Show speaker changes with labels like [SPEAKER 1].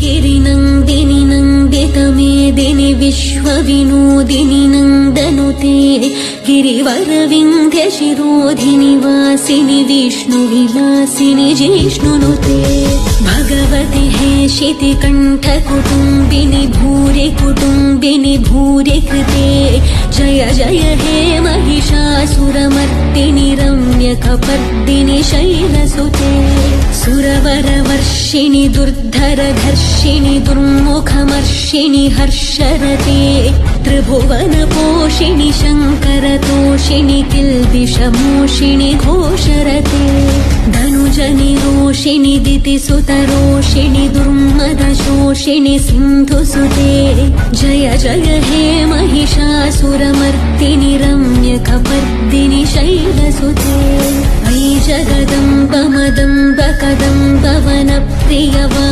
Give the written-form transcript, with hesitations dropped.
[SPEAKER 1] गिरिनन्दिनि नन्दितमेदिनि विश्वविनोदिनि नन्दनुते गिरिवरविन्ध्यशिरोधिनि वासिनि विष्णुविलासिनि जिष्णुनुते भगवति हेशितिकण्ठकुटुम्बिनि भूरि कुटुम्बिनि भूरि कृते जय जय हे महिषासुरमर्दिनि रम्यकपर्दिनि शैलसुते सुरवरवर्षिणि दुर्धरघर्षिणि दुर्मुखमर्षिणि हर्षरते त्रिभुवनपोषिणि शङ्करतोषिणि किल्बिषमोषिणि घोषरते धनुजनिरोषिणि दितिसुतरोषिणि दुर्मदशोषिणि सिन्धुसुते जय जय हे महिषासुरमर्दिनि रम्यकपर्दिनि शैलसुते वै जगदम्ब मदम्ब कदम्ब वनप्रियवा